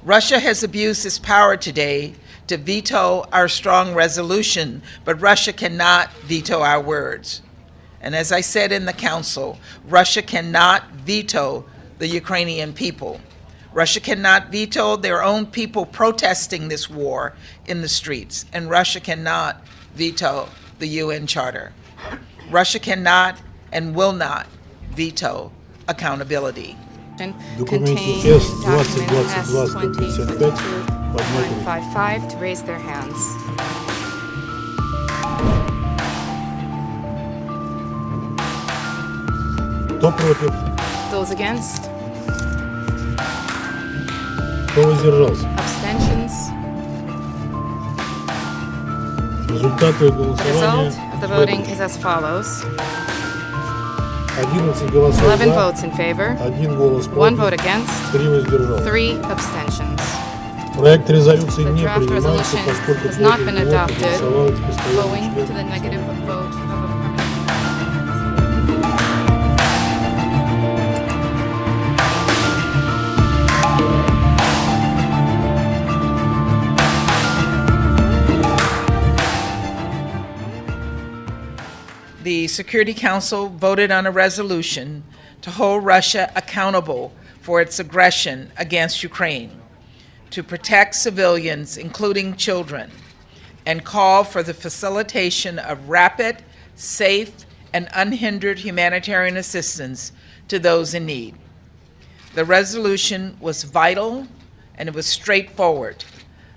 Russia has abused its power today to veto our strong resolution, but Russia cannot veto our words. And as I said in the Council, Russia cannot veto the Ukrainian people. Russia cannot veto their own people protesting this war in the streets, and Russia cannot veto the UN Charter. Russia cannot and will not veto accountability. Contains document S2022-955 to raise their hands. Кто против? Those against? Кто воздержался? Abstentions? Результаты The голосования result of the voting is as follows. 11 голосов 11 за, votes in favor, 1 голос 1 vote против, against, 3 воздержался. 3 abstentions. Проект резолюции The не draft принимается, resolution поскольку has not против been него adopted, проголосовал постоянный owing to член. the negative vote of a permanent. The Security Council voted on a resolution to hold Russia accountable for its aggression against Ukraine, to protect civilians, including children, and call for the facilitation of rapid, safe, and unhindered humanitarian assistance to those in need. The resolution was vital and it was straightforward.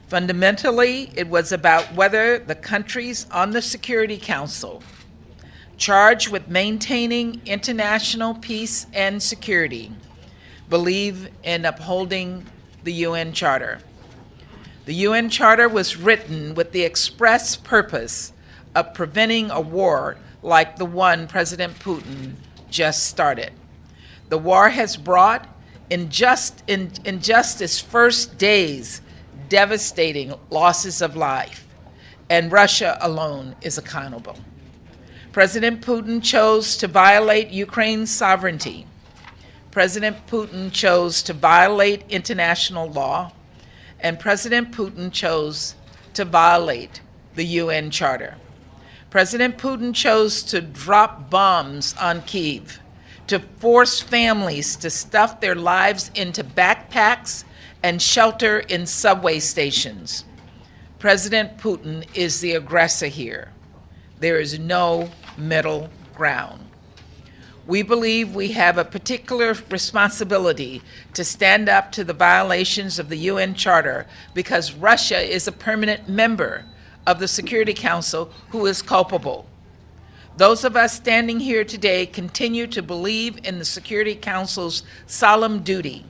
Fundamentally, it was about whether the countries on the Security Council charged with maintaining international peace and security believe in upholding the UN Charter. The UN Charter was written with the express purpose of preventing a war like the one President Putin just started. The war has brought, in just its first days, devastating losses of life, and Russia alone is accountable. President Putin chose to violate Ukraine's sovereignty. President Putin chose to violate international law, and President Putin chose to violate the UN Charter. President Putin chose to drop bombs on Kyiv, to force families to stuff their lives into backpacks and shelter in subway stations. President Putin is the aggressor here. There is no middle ground. We believe we have a particular responsibility to stand up to the violations of the UN Charter because Russia is a permanent member of the Security Council who is culpable. Those of us standing here today continue to believe in the Security Council's solemn duty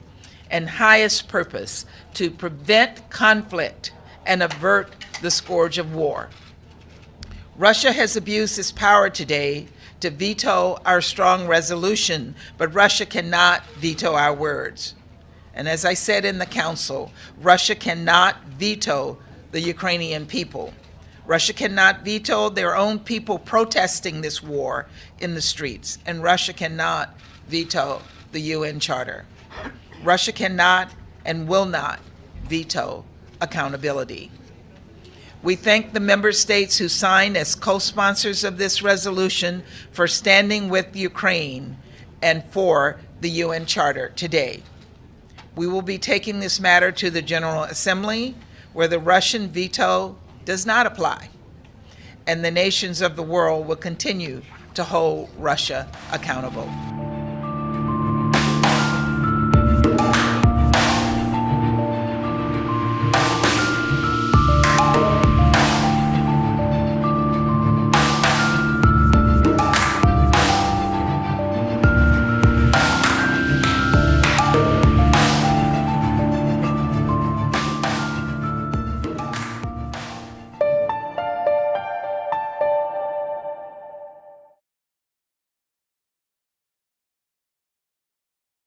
and highest purpose to prevent conflict and avert the scourge of war. Russia has abused its power today to veto our strong resolution, but Russia cannot veto our words. And as I said in the Council, Russia cannot veto the Ukrainian people. Russia cannot veto their own people protesting this war in the streets, and Russia cannot veto the UN Charter. Russia cannot and will not veto accountability. We thank the member states who signed as co-sponsors of this resolution for standing with Ukraine and for the UN Charter today. We will be taking this matter to the General Assembly, where the Russian veto does not apply, and the nations of the world will continue to hold Russia accountable.